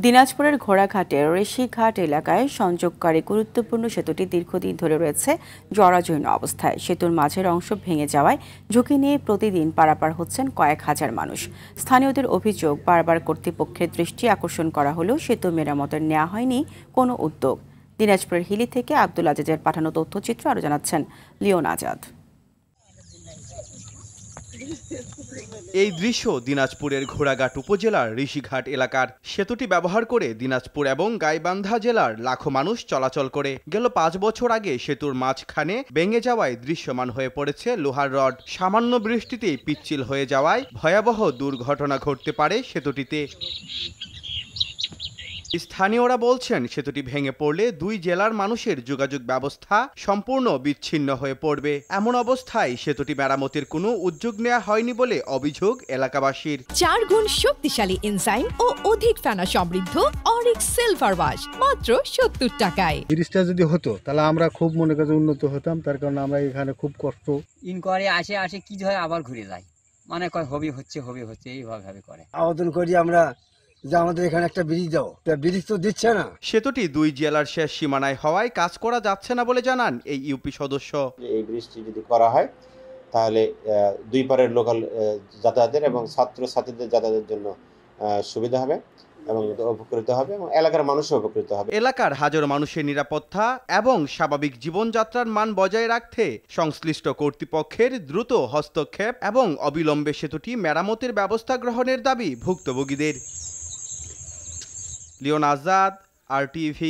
দিনাজপুরের ঘোড়াঘাটের ঋষিঘাট এলাকায় সংযোগকারী গুরুত্বপূর্ণ সেতুটি দীর্ঘদিন ধরে রয়েছে জরাজীর্ণ অবস্থায়। সেতুর মাঝের অংশ ভেঙে যাওয়ায় ঝুঁকি নিয়ে প্রতিদিন পারাপার হচ্ছেন কয়েক হাজার মানুষ। স্থানীয়দের অভিযোগ, বারবার কর্তৃপক্ষের দৃষ্টি আকর্ষণ করা হলেও সেতু মেরামতের নেওয়া হয়নি কোনো উদ্যোগ। দিনাজপুরের হিলি থেকে আব্দুল আজিজের পাঠানো তথ্যচিত্র আরও জানাচ্ছেন লিওন আজাদ। এই দৃশ্য দিনাজপুরের ঘোড়াঘাট উপজেলার ঋষিঘাট এলাকার। সেতুটি ব্যবহার করে দিনাজপুর এবং গাইবান্ধা জেলার লাখো মানুষ চলাচল করে। গেল 5 বছর আগে সেতুর মাঝখানে ভেঙে যাওয়ায় দৃশ্যমান হয়ে পড়েছে লোহার রড। সামান্য বৃষ্টিতেই পিচ্ছিল হয়ে যাওয়ায় ভয়াবহ দুর্ঘটনা ঘটতে পারে সেতুটিতে। স্থানীয়রা বলছেন, সেতুটি ভেঙে পড়লে 2 জেলার মানুষের যোগাযোগ ব্যবস্থা সম্পূর্ণ বিচ্ছিন্ন হয়ে পড়বে। এমন অবস্থায় সেতুটি মেরামতের কোনো উদ্যোগ নেওয়া হয়নি বলে অভিযোগ এলাকাবাসীর। 4 গুণ শক্তিশালী এনজাইম ও অধিক ফেনা সমৃদ্ধ অরিক্স সিলভার ওয়াশ মাত্র 70 টাকায়। ব্রিজটা যদি হতো তাহলে আমরা খুব মনে কাজে উন্নত হতাম। তার কারণে আমরা এখানে খুব কষ্ট। ইনকোয়ারি আসে কি হয় আবার ঘুরে যায়, মানে কয় হবে হচ্ছে এইভাবে করে। আবেদন করি আমরা যে আমাদের এখানে একটা ব্রিজ দাও, ব্রিজ তো দিচ্ছে না। সেতুটি 2 জেলার শেষ সীমানায় হওয়ায় কাজ করা যাচ্ছে না বলে জানান এই ইউপি সদস্য। এই ব্রিজটি যদি করা হয় তাহলে 2 পারের লোকাল যাতায়াতের এবং ছাত্রছাত্রীদের যাতায়াতের জন্য সুবিধা হবে এবং উপকৃত হবে এবং এলাকার মানুষও উপকৃত হবে। এলাকার হাজারো মানুষের নিরাপত্তা এবং স্বাভাবিক জীবনযাত্রার মান বজায় রাখতে সংশ্লিষ্ট কর্তৃপক্ষের দ্রুত হস্তক্ষেপ এবং অবিলম্বে সেতুটি মেরামতের ব্যবস্থা গ্রহণের দাবি ভুক্তভোগীদের। লিওন আজাদ, RTV।